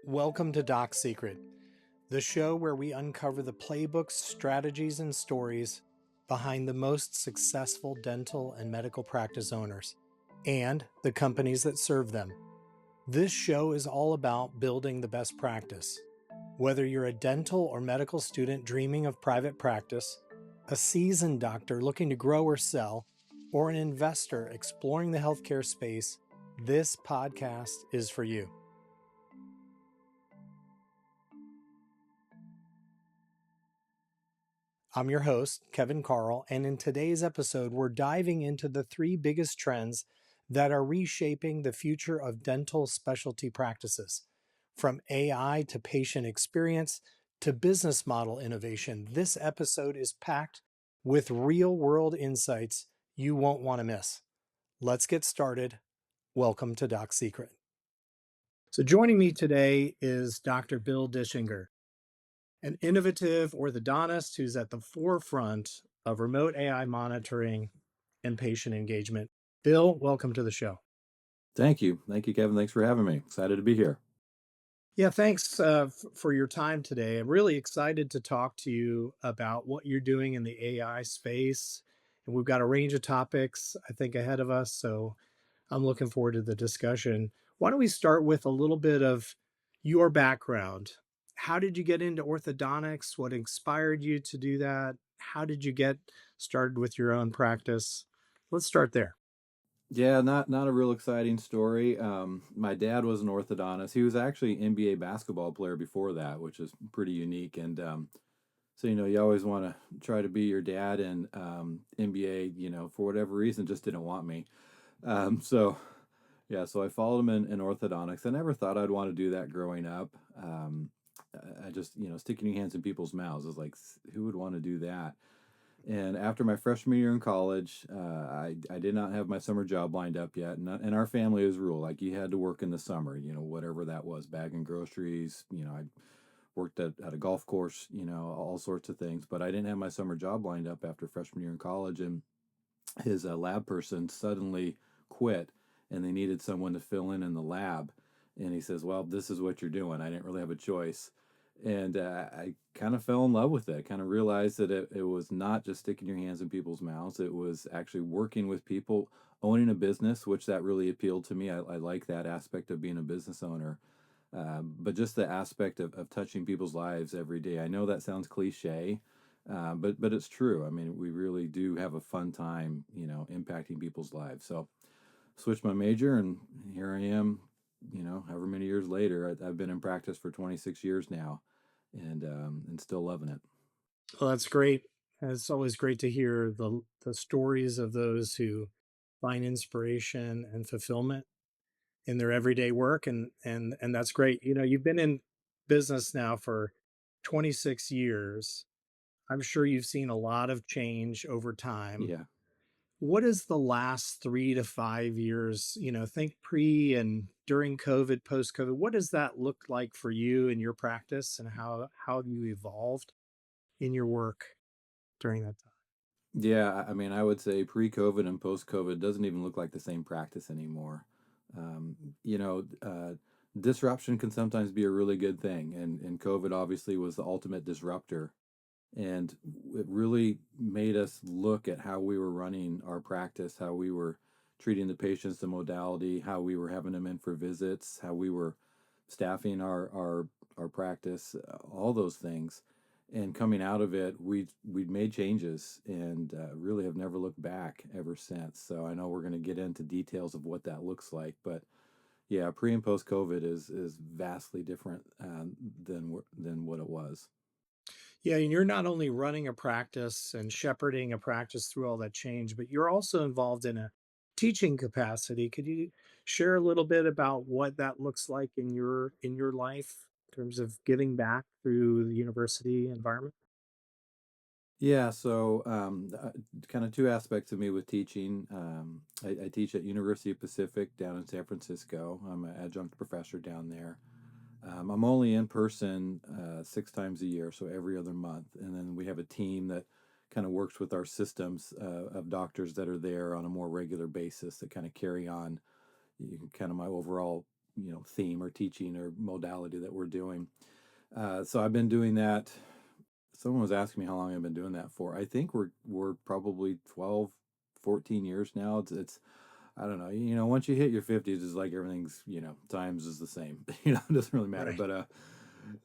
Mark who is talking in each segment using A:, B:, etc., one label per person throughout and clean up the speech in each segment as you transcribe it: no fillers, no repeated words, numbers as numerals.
A: Welcome to Doc Secret, the show where we uncover the playbooks, strategies, and stories behind the most successful dental and medical practice owners and the companies that serve them. This show is all about building the best practice. Whether you're a dental or medical student dreaming of private practice, a seasoned doctor looking to grow or sell, or an investor exploring the healthcare space, this podcast is for you. I'm your host, Kevin Carl, and in today's episode, we're diving into the three biggest trends that are reshaping the future of dental specialty practices. From AI to patient experience to business model innovation, this episode is packed with real-world insights you won't want to miss. Let's get started. Welcome to Doc Secret. So joining me today is Dr. Bill Dischinger, an innovative orthodontist who's at the forefront of remote AI monitoring and patient engagement. Bill, welcome to the show.
B: Thank you. Thank you, Kevin. Thanks for having me. Excited to be here.
A: Yeah, thanks for your time today. I'm really excited to talk to you about what you're doing in the AI space. And we've got a range of topics, I think, ahead of us. So I'm looking forward to the discussion. Why don't we start with a little bit of your background? How did you get into orthodontics? What inspired you to do that? How did you get started with your own practice? Let's start there.
B: Yeah, not a real exciting story. My dad was an orthodontist. He was actually an NBA basketball player before that, which is pretty unique. And so, you always want to try to be your dad, and NBA, for whatever reason, just didn't want me. So, yeah, so I followed him in orthodontics. I never thought I'd want to do that growing up. I just, sticking your hands in people's mouths is like, who would want to do that? And after my freshman year in college, I did not have my summer job lined up yet. And our family was rule, like you had to work in the summer, whatever that was, bagging groceries. I worked at a golf course, all sorts of things. But I didn't have my summer job lined up after freshman year in college. And his lab person suddenly quit, and they needed someone to fill in the lab. And he says, well, this is what you're doing. I didn't really have a choice. And I kind of fell in love with it. I kind of realized that it was not just sticking your hands in people's mouths. It was actually working with people, owning a business, which that really appealed to me. I like that aspect of being a business owner. But just the aspect of touching people's lives every day. I know that sounds cliche, but it's true. I mean, we really do have a fun time, impacting people's lives. So switched my major, and here I am, however many years later. I've been in practice for 26 years now, and still loving it.
A: Well, that's great. It's always great to hear the stories of those who find inspiration and fulfillment in their everyday work, and that's great. You've been in business now for 26 years. I'm sure you've seen a lot of change over time.
B: Yeah.
A: What is the last 3 to 5 years, think pre and during COVID, post COVID, what does that look like for you in your practice, and how have you evolved in your work during that time?
B: Yeah, I mean, I would say pre-COVID and post-COVID doesn't even look like the same practice anymore. Um, you know, uh, Disruption can sometimes be a really good thing, and COVID obviously was the ultimate disruptor. And it really made us look at how we were running our practice, how we were treating the patients, the modality, how we were having them in for visits, how we were staffing our practice, all those things. And coming out of it, we'd made changes, and really have never looked back ever since. So I know we're going to get into details of what that looks like, but yeah, pre and post COVID is vastly different than what it was.
A: Yeah, and you're not only running a practice and shepherding a practice through all that change, but you're also involved in a teaching capacity. Could you share a little bit about what that looks like in your life in terms of giving back through the university environment?
B: Yeah, so kind of two aspects of me with teaching. I teach at University of Pacific down in San Francisco. I'm an adjunct professor down there. I'm only in person 6 times a year, so every other month. And then we have a team that kind of works with our systems of doctors that are there on a more regular basis that kind of carry on kind of my overall theme or teaching or modality that we're doing. So I've been doing that. Someone was asking me how long I've been doing that for. I think we're probably 12, 14 years now. It's I don't know. Once you hit your 50s, it's like everything's, times is the same. It doesn't really matter.
A: Right.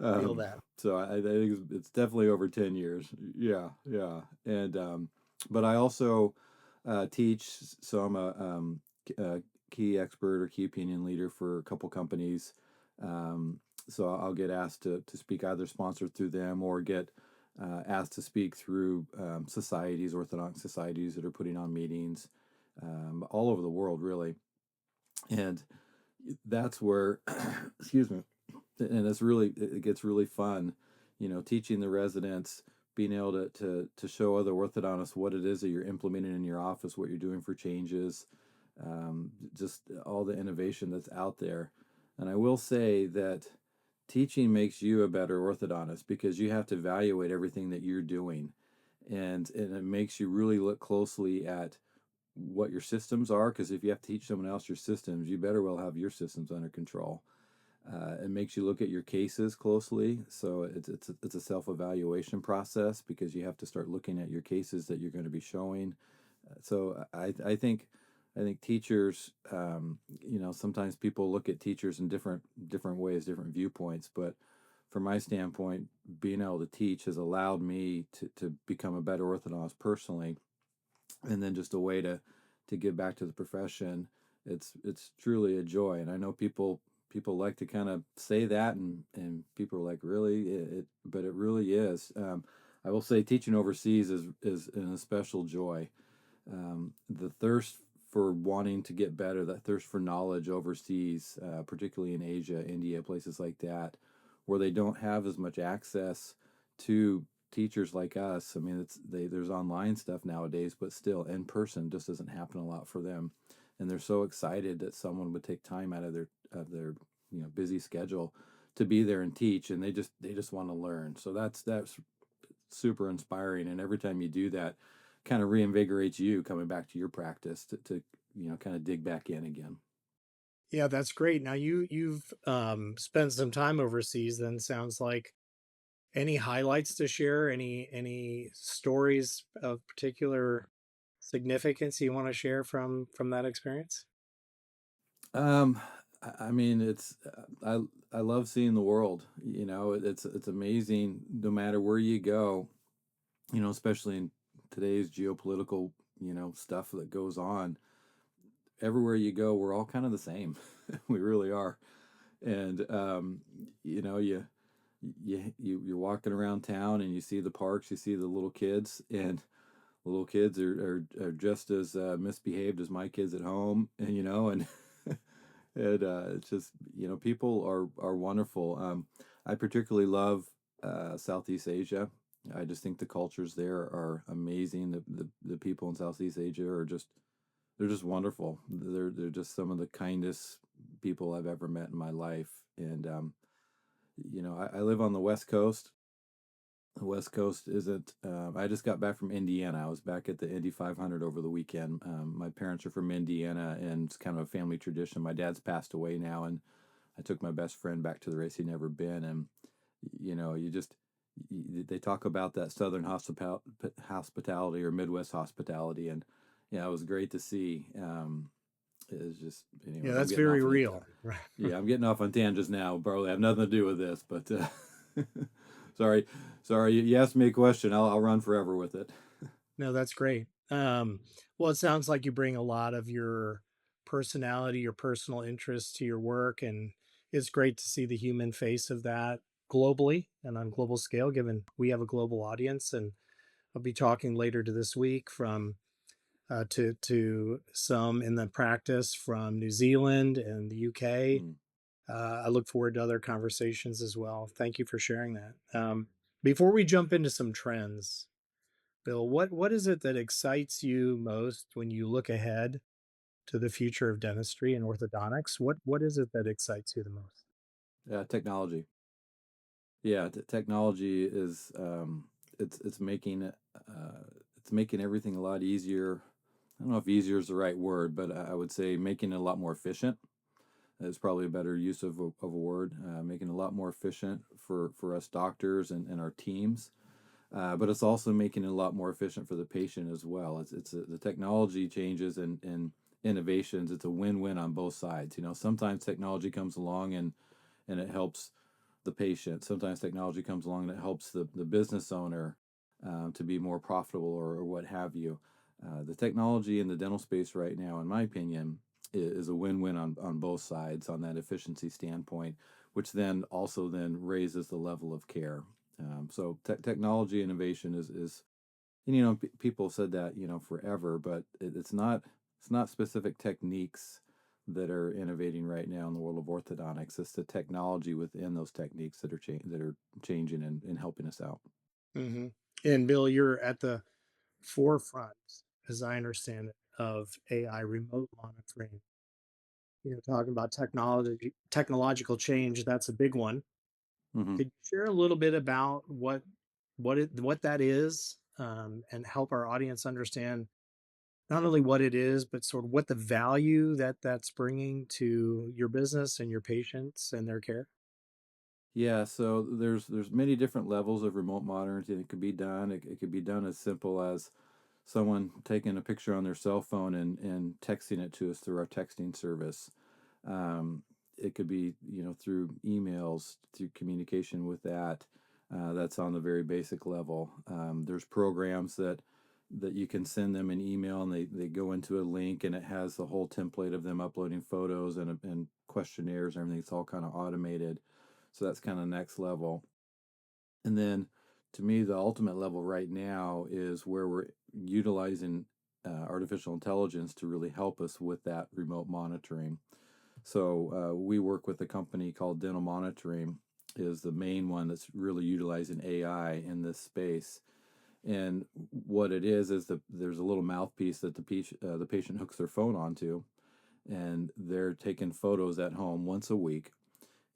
B: But
A: Feel that.
B: so I think it's definitely over 10 years. Yeah, yeah. And but I also teach. So I'm a key expert or key opinion leader for a couple companies. So I'll get asked to speak, either sponsored through them or get asked to speak through societies, orthodontic societies that are putting on meetings all over the world, really. And that's where, excuse me, and it gets really fun, teaching the residents, being able to show other orthodontists what it is that you're implementing in your office, what you're doing for changes, just all the innovation that's out there. And I will say that teaching makes you a better orthodontist because you have to evaluate everything that you're doing, and it makes you really look closely at what your systems are, because if you have to teach someone else your systems, you better well have your systems under control. It makes you look at your cases closely, so it's a self-evaluation process because you have to start looking at your cases that you're going to be showing. So I think teachers, sometimes people look at teachers in different ways, different viewpoints, but from my standpoint, being able to teach has allowed me to become a better orthodontist personally, and then just a way to give back to the profession. It's truly a joy, and I know people like to kind of say that, and people are like, really, but it really is. I will say teaching overseas is an special joy. The thirst for wanting to get better, that thirst for knowledge overseas, particularly in Asia, India, places like that, where they don't have as much access to teachers like us. I mean, there's online stuff nowadays, but still, in person just doesn't happen a lot for them, and they're so excited that someone would take time out of their busy schedule to be there and teach, and they just want to learn. So that's super inspiring, and every time you do that, kind of reinvigorates you coming back to your practice to kind of dig back in again.
A: Yeah, that's great. Now you've spent some time overseas, then sounds like. Any highlights to share? Any stories of particular significance you want to share from that experience?
B: Um, I mean, I love seeing the world. It's amazing no matter where you go. Especially in today's geopolitical stuff that goes on. Everywhere you go, we're all kind of the same. We really are. And you know, you're walking around town and you see the parks, you see the little kids, and the little kids are just as misbehaved as my kids at home, and and it's just people are wonderful. I particularly love Southeast Asia. I just think the cultures there are amazing. The people in Southeast Asia are just they're just wonderful. They're just some of the kindest people I've ever met in my life. And I live on the West Coast. The West Coast isn't. I just got back from Indiana. I was back at the Indy 500 over the weekend. My parents are from Indiana, and it's kind of a family tradition. My dad's passed away now, and I took my best friend back to the race he'd never been. And they talk about that Southern hospitality or Midwest hospitality, and yeah, it was great to see. It's just
A: Yeah,
B: anyway. I'm
A: that's
B: getting
A: very
B: off on the
A: real. Right.
B: Yeah, I'm getting off on tangents now. Probably have nothing to do with this, but sorry, sorry. You asked me a question. I'll run forever with it.
A: No, that's great. Well, it sounds like you bring a lot of your personality, your personal interests to your work, and it's great to see the human face of that globally and on global scale, given we have a global audience. And I'll be talking later to this week from to some in the practice from New Zealand and the UK.
B: Mm.
A: I look forward to other conversations as well. Thank you for sharing that. Before we jump into some trends, Bill, what is it that excites you most when you look ahead to the future of dentistry and orthodontics? What is it that excites you the most?
B: Technology. Yeah, technology is it's making everything a lot easier. I don't know if easier is the right word, but I would say making it a lot more efficient. is probably a better use of a word, making it a lot more efficient for us doctors and our teams. But it's also making it a lot more efficient for the patient as well. The technology changes and innovations. It's a win-win on both sides. Sometimes technology comes along and it helps the patient. Sometimes technology comes along and it helps the business owner to be more profitable or what have you. The technology in the dental space right now, in my opinion, is a win-win on both sides on that efficiency standpoint, which then also then raises the level of care. So technology innovation is and, people said that forever, but it's not specific techniques that are innovating right now in the world of orthodontics. It's the technology within those techniques that are changing and helping us out.
A: Hmm. And Bill, you're at the forefront, as I understand it, of AI remote monitoring. Talking about technological change, that's a big one.
B: Hmm.
A: Could you share a little bit about what that is, and help our audience understand not only what it is, but sort of what the value that's bringing to your business and your patients and their care?
B: Yeah, so there's many different levels of remote monitoring. It could be done. It could be done as simple as someone taking a picture on their cell phone and texting it to us through our texting service. Um, it could be, through emails, through communication with that. That's on the very basic level. There's programs that you can send them an email and they go into a link and it has the whole template of them uploading photos and questionnaires and everything. It's all kind of automated. So that's kind of next level. And then to me, the ultimate level right now is where we're utilizing artificial intelligence to really help us with that remote monitoring. So we work with a company called Dental Monitoring, is the main one that's really utilizing AI in this space. And what it is there's a little mouthpiece that the patient hooks their phone onto, and they're taking photos at home once a week.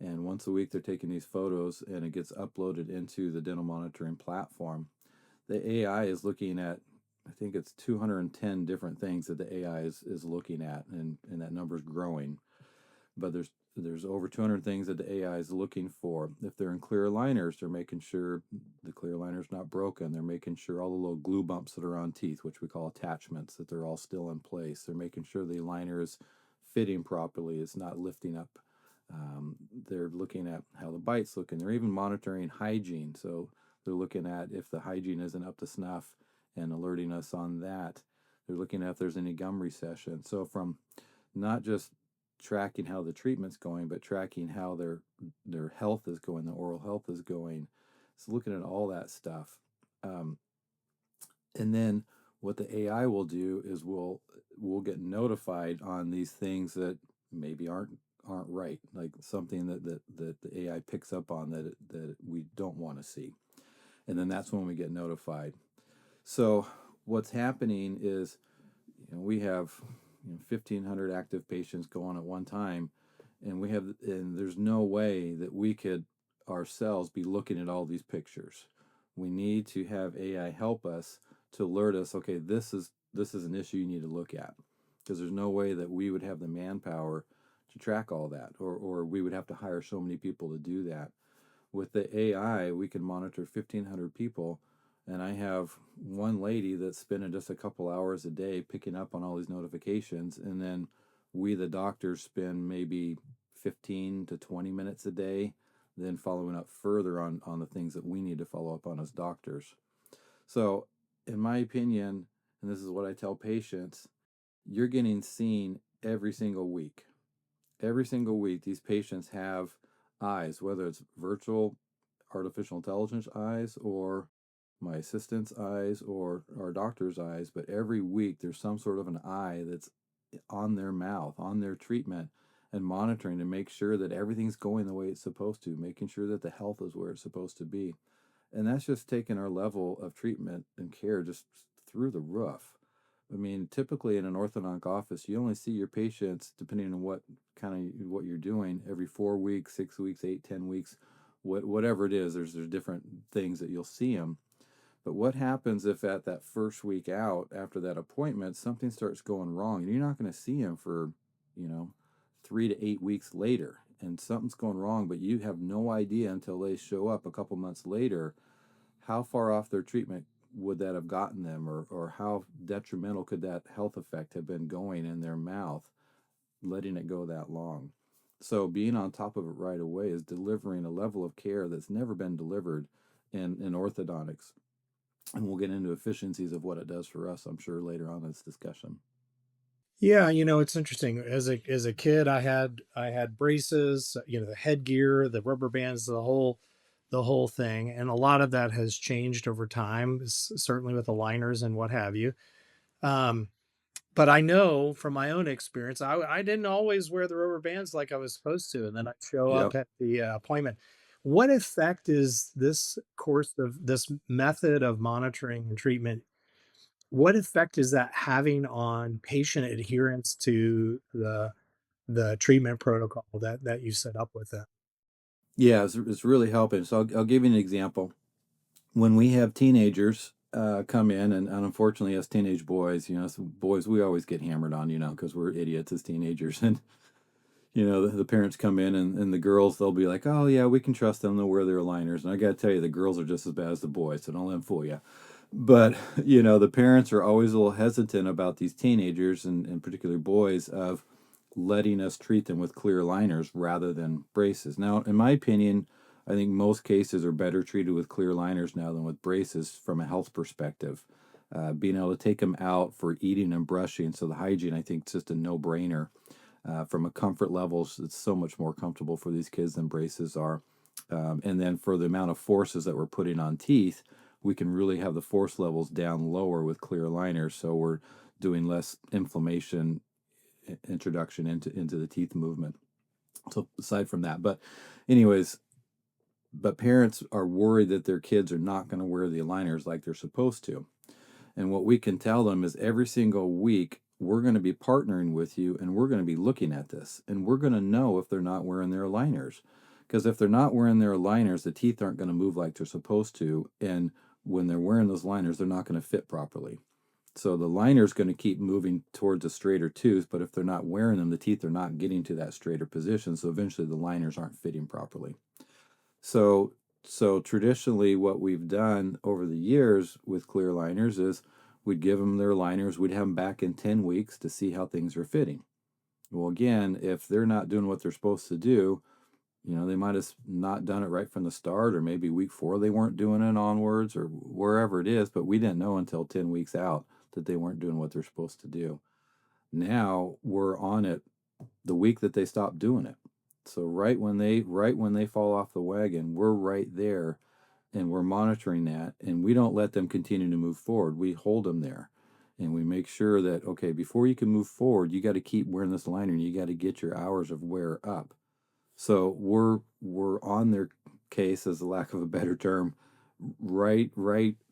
B: And once a week, they're taking these photos, and it gets uploaded into the dental monitoring platform. The AI is looking at, I think it's 210 different things that the AI is looking at, and that number is growing. But there's over 200 things that the AI is looking for. If they're in clear aligners, they're making sure the clear aligner's not broken. They're making sure all the little glue bumps that are on teeth, which we call attachments, that they're all still in place. They're making sure the aligner is fitting properly, it's not lifting up. They're looking at how the bite's looking. They're even monitoring hygiene. So they're looking at if the hygiene isn't up to snuff and alerting us on that. They're looking at if there's any gum recession. So from not just tracking how the treatment's going, but tracking how their health is going, the oral health is going. So looking at all that stuff. Um, and then what the AI will do is we'll get notified on these things that maybe aren't right, like something that the AI picks up on that we don't want to see. And then that's when we get notified. So what's happening is, we have 1,500 active patients going at one time, and there's no way that we could ourselves be looking at all these pictures. We need to have AI help us to alert us, okay, this is an issue you need to look at, because there's no way that we would have the manpower to track all that, or we would have to hire so many people to do that. With the AI, we can monitor 1,500 people, and I have one lady that's spending just a couple hours a day picking up on all these notifications, and then we, the doctors, spend maybe 15 to 20 minutes a day, then following up further on the things that we need to follow up on as doctors. So, in my opinion, and this is what I tell patients, you're getting seen every single week. Every single week, these patients have eyes, whether it's virtual artificial intelligence eyes or my assistant's eyes or our doctor's eyes, but every week there's some sort of an eye that's on their mouth, on their treatment, and monitoring to make sure that everything's going the way it's supposed to, making sure that the health is where it's supposed to be. And that's just taking our level of treatment and care just through the roof. I mean, typically in an orthodontic office, you only see your patients, depending on what you're doing, every 4 weeks, 6 weeks, 8, 10 weeks, whatever it is. There's different things that you'll see them. But what happens if at that first week out after that appointment, something starts going wrong, and you're not going to see them for, you know, 3 to 8 weeks later, and something's going wrong, but you have no idea until they show up a couple months later how far off their treatment would that have gotten them, or how detrimental could that health effect have been going in their mouth, letting it go that long. So being on top of it right away is delivering a level of care that's never been delivered in orthodontics. And we'll get into efficiencies of what it does for us, I'm sure, later on in this discussion.
A: Yeah, it's interesting. As a kid, I had braces, the headgear, the rubber bands, the whole thing, and a lot of that has changed over time, certainly with aligners and what have you. Um, but I know from my own experience, I didn't always wear the rubber bands like I was supposed to, and then I'd show up
B: Yep.
A: at the appointment. What effect is this method of monitoring and treatment? What effect is that having on patient adherence to the treatment protocol that you set up with them?
B: Yeah, it's really helping. So I'll give you an example. When we have teenagers come in, and unfortunately, as teenage boys, as boys, we always get hammered on, because we're idiots as teenagers. And, the parents come in, and the girls, they'll be like, oh, yeah, we can trust them. They'll wear their aligners. And I got to tell you, the girls are just as bad as the boys. So don't let them fool you. But, the parents are always a little hesitant about these teenagers, and in particular boys, of letting us treat them with clear liners rather than braces. Now, in my opinion, I think most cases are better treated with clear liners now than with braces from a health perspective. Being able to take them out for eating and brushing, so the hygiene, I think, is just a no-brainer. From a comfort levels, it's so much more comfortable for these kids than braces are. And then for the amount of forces that we're putting on teeth, we can really have the force levels down lower with clear liners. So we're doing less inflammation introduction into the teeth movement. So aside from that, but anyways, but parents are worried that their kids are not going to wear the aligners like they're supposed to. And what we can tell them is every single week we're going to be partnering with you, and we're going to be looking at this, and we're going to know if they're not wearing their aligners. Because if they're not wearing their aligners, the teeth aren't going to move like they're supposed to, and when they're wearing those liners, they're not going to fit properly. So the liner is going to keep moving towards a straighter tooth, but if they're not wearing them, the teeth are not getting to that straighter position. So eventually the liners aren't fitting properly. So so traditionally what we've done over the years with clear liners is we'd give them their liners, we'd have them back in 10 weeks to see how things are fitting. Well, again, if they're not doing what they're supposed to do, they might have not done it right from the start, or maybe week 4 they weren't doing it onwards, or wherever it is, but we didn't know until 10 weeks out that they weren't doing what they're supposed to do. Now we're on it the week that they stop doing it. So right when they fall off the wagon, we're right there, and we're monitoring that, and we don't let them continue to move forward. We hold them there, and we make sure that, okay, before you can move forward, you got to keep wearing this liner, and you got to get your hours of wear up. So we're on their case, as a lack of a better term, right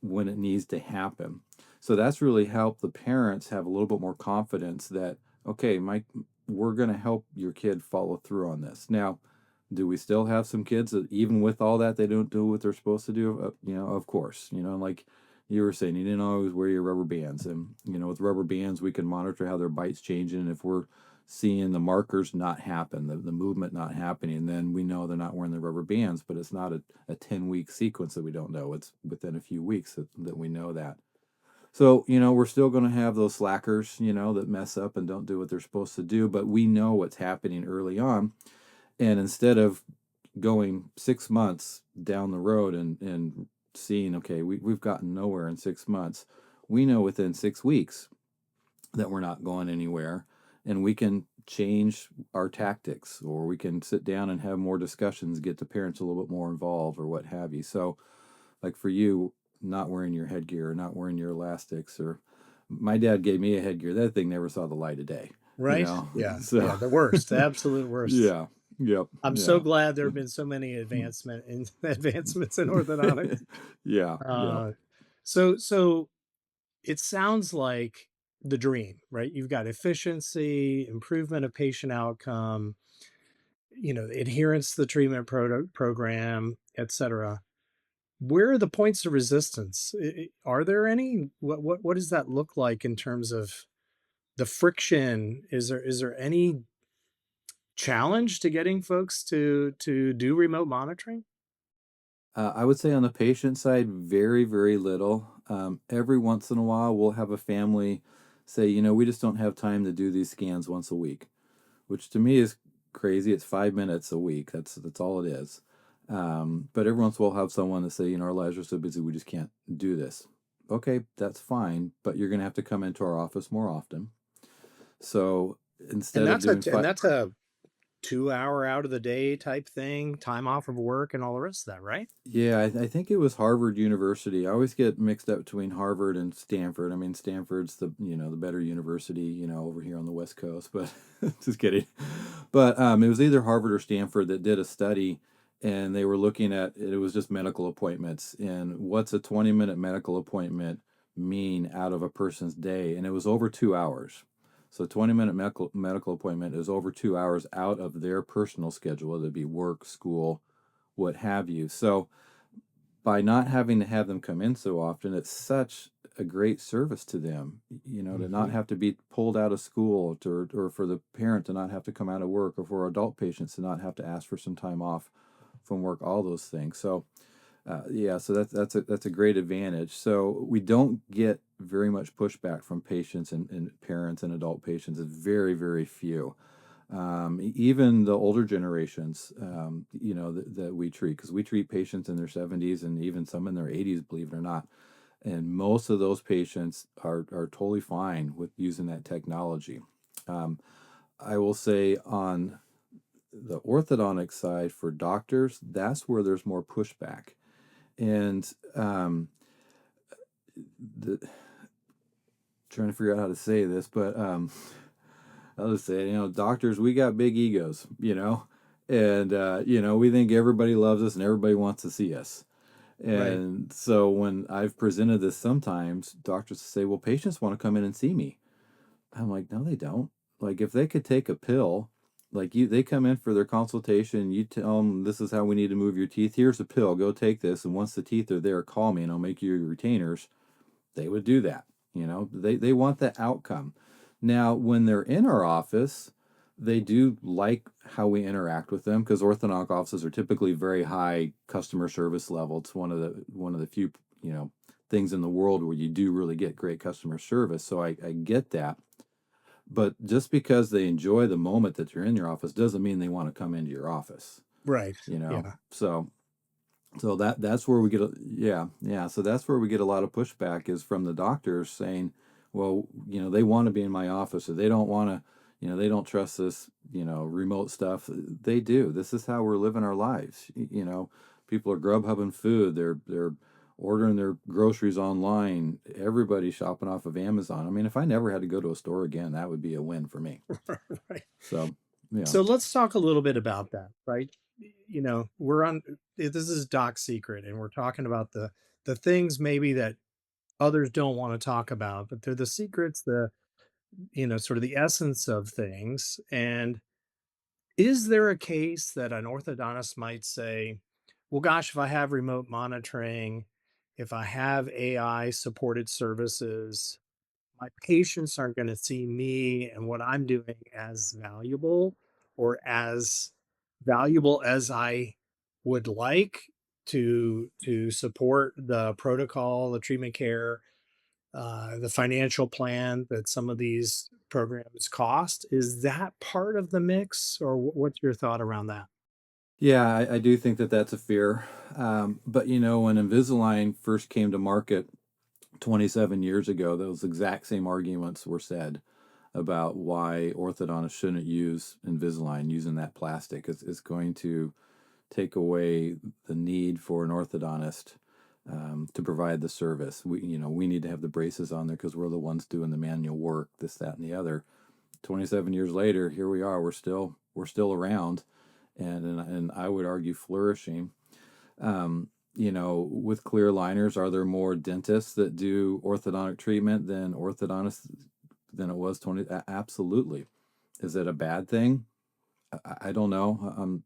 B: when it needs to happen. So that's really helped the parents have a little bit more confidence that, okay, Mike, we're going to help your kid follow through on this. Now, do we still have some kids that even with all that they don't do what they're supposed to do? Of course, like you were saying, you didn't always wear your rubber bands, and with rubber bands we can monitor how their bite's changing, and if we're seeing the markers not happen, the movement not happening, then we know they're not wearing the rubber bands. But it's not a 10-week sequence that we don't know. It's within a few weeks that we know that. So, we're still going to have those slackers, that mess up and don't do what they're supposed to do, but we know what's happening early on. And instead of going 6 months down the road and seeing, okay, we've gotten nowhere in 6 months, we know within 6 weeks that we're not going anywhere, and we can change our tactics, or we can sit down and have more discussions, get the parents a little bit more involved, or what have you. So like for you, not wearing your headgear, or not wearing your elastics, or my dad gave me a headgear, that thing never saw the light of day, you
A: Right?
B: know
A: Yeah,
B: so
A: yeah, the worst, the absolute worst.
B: yeah, yep,
A: I'm so
B: yeah.
A: glad there have been so many advancements in orthodontics.
B: Yeah, yep.
A: Uh, so it sounds like the dream, right? You've got efficiency, improvement of patient outcome, adherence to the treatment program, et cetera. Where are the points of resistance? Are there any? What does that look like in terms of the friction? Is there any challenge to getting folks to do remote monitoring?
B: I would say on the patient side, very, very little. Every once in a while, we'll have a family say, we just don't have time to do these scans once a week, which to me is crazy. It's 5 minutes a week. That's all it is. But every once in a while, we'll have someone that say, our lives are so busy, we just can't do this. Okay, that's fine, but you're going to have to come into our office more often. So
A: And
B: instead of
A: that's a
B: doing
A: and
B: five,
A: that's a 2 hour out of the day type thing, time off of work and all the rest of that, right?
B: yeah, I think it was Harvard University. I always get mixed up between Harvard and Stanford. I mean, Stanford's the better university, over here on the West Coast, but just kidding. But it was either Harvard or Stanford that did a study, and they were looking at it was just medical appointments and what's a 20-minute medical appointment mean out of a person's day, and it was over 2 hours. So 20-minute medical appointment is over 2 hours out of their personal schedule, whether it be work, school, what have you. So by not having to have them come in so often, it's such a great service to them, to not
A: Mhm.
B: have to be pulled out of school, or for the parent to not have to come out of work, or for adult patients to not have to ask for some time off from work, all those things. So, yeah, so that's a great advantage. So we don't get very much pushback from patients and parents and adult patients. It's very, very few. Even the older generations, that we treat, because we treat patients in their 70s and even some in their 80s, believe it or not. And most of those patients are totally fine with using that technology. Um, I will say on the orthodontic side for doctors, that's where there's more pushback. And the, trying to figure out how to say this, but I'll just say, doctors, we got big egos, and, we think everybody loves us and everybody wants to see us.
A: Right.
B: And so when I've presented this, sometimes doctors say, well, patients want to come in and see me. I'm like, no, they don't. Like, if they could take a pill, like they come in for their consultation, you tell them this is how we need to move your teeth. Here's a pill, go take this. And once the teeth are there, call me and I'll make you your retainers. They would do that. They want the outcome. Now, when they're in our office, they do like how we interact with them, because orthodontic offices are typically very high customer service level. It's one of the few, things in the world where you do really get great customer service. So I get that. But just because they enjoy the moment that you're in your office doesn't mean they want to come into your office,
A: Right.
B: you know.
A: Yeah.
B: So that's where we get so that's where we get a lot of pushback, is from the doctors saying, well, they want to be in my office, or they don't want to, they don't trust this, remote stuff. They do. This is how we're living our lives. People are Grubhubbing food. They're ordering their groceries online. Everybody's shopping off of Amazon. I mean, if I never had to go to a store again, that would be a win for me.
A: Right.
B: So, yeah.
A: So let's talk a little bit about that, right? We're on this is Doc Secret, and we're talking about the things maybe that others don't want to talk about, but they're the secrets, the sort of the essence of things. And is there a case that an orthodontist might say, well, gosh, if I have remote monitoring, if I have AI supported services, my patients aren't going to see me and what I'm doing as valuable, or as valuable as I would like to support the protocol, the treatment care, the financial plan that some of these programs cost. Is that part of the mix, or what's your thought around that?
B: Yeah, I do think that that's a fear. But when Invisalign first came to market 27 years ago, those exact same arguments were said about why orthodontists shouldn't use Invisalign, using that plastic. It's going to take away the need for an orthodontist to provide the service. We need to have the braces on there because we're the ones doing the manual work, this, that, and the other. 27 years later, here we are. We're still around, and I would argue flourishing. With clear liners, are there more dentists that do orthodontic treatment than orthodontists than it was 20? Absolutely. Is it a bad thing? I don't know.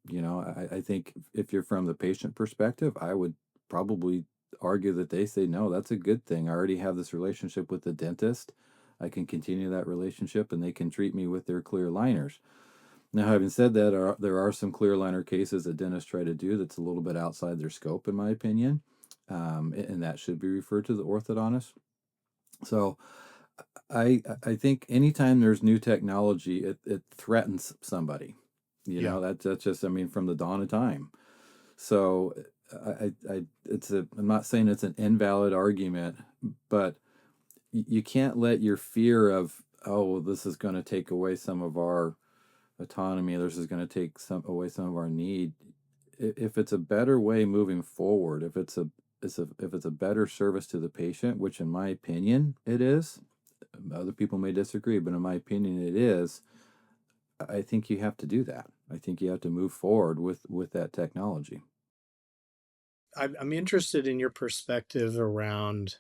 B: I think if you're from the patient perspective, I would probably argue that they say, no, that's a good thing. I already have this relationship with the dentist. I can continue that relationship and they can treat me with their clear liners. Now, having said that, there are some clear aligner cases that dentists try to do that's a little bit outside their scope, in my opinion, and that should be referred to the orthodontist. So, I think anytime there's new technology, it threatens somebody. You
A: Yeah.
B: know, that's just, I mean, from the dawn of time. So I'm not saying it's an invalid argument, but you can't let your fear of, oh, well, this is going to take away some of our autonomy, this is going to take some of our need. If it's a better way moving forward, if it's a better service to the patient, which in my opinion it is, other people may disagree, but in my opinion it is, I think you have to do that. I think you have to move forward with that technology.
A: I'm interested in your perspective around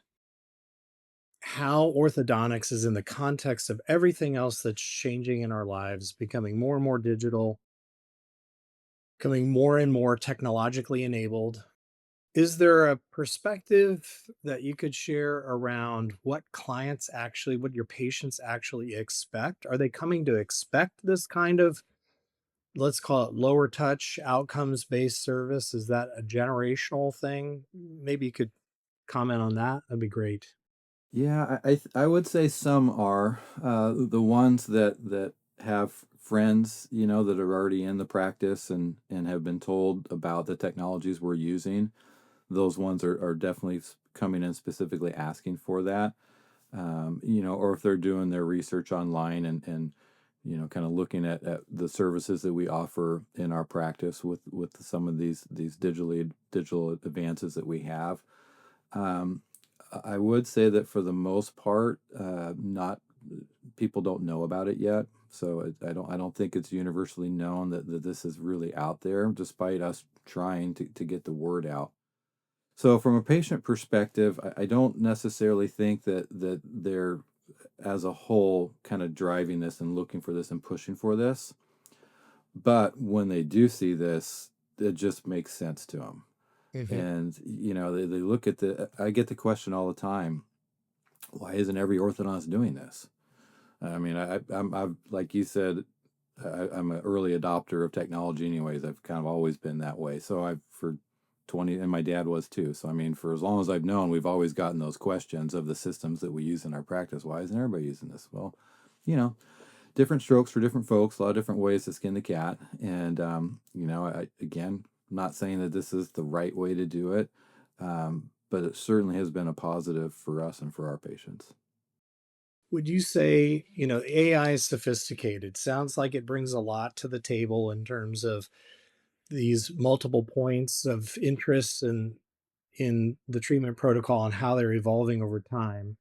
A: how orthodontics is in the context of everything else that's changing in our lives, becoming more and more digital, becoming more and more technologically enabled. Is there a perspective that you could share around what clients actually, what your patients actually expect? Are they coming to expect this kind of, let's call it lower touch, outcomes based service? Is that a generational thing? Maybe you could comment on that. That'd be great.
B: Yeah, I would say some are the ones that have friends, you know, that are already in the practice and have been told about the technologies we're using. Those ones are definitely coming in specifically asking for that. You know, or if they're doing their research online and you know, kind of looking at the services that we offer in our practice with some of these digital advances that we have. Um, I would say that for the most part, not people don't know about it yet. So I don't think it's universally known that this is really out there, despite us trying to get the word out. So from a patient perspective, I don't necessarily think that they're as a whole kind of driving this and looking for this and pushing for this. But when they do see this, it just makes sense to them.
A: Hmm.
B: And, you know, they look at I get the question all the time, why isn't every orthodontist doing this? I mean, I've, like you said, I'm an early adopter of technology anyways. I've kind of always been that way. So I've for 20, and my dad was too. So I mean, for as long as I've known, we've always gotten those questions of the systems that we use in our practice. Why isn't everybody using this? Well, you know, different strokes for different folks, a lot of different ways to skin the cat. And you know, again, I'm not saying that this is the right way to do it, but it certainly has been a positive for us and for our patients.
A: Would you say, AI is sophisticated? Sounds like it brings a lot to the table in terms of these multiple points of interest and in the treatment protocol and how they're evolving over time.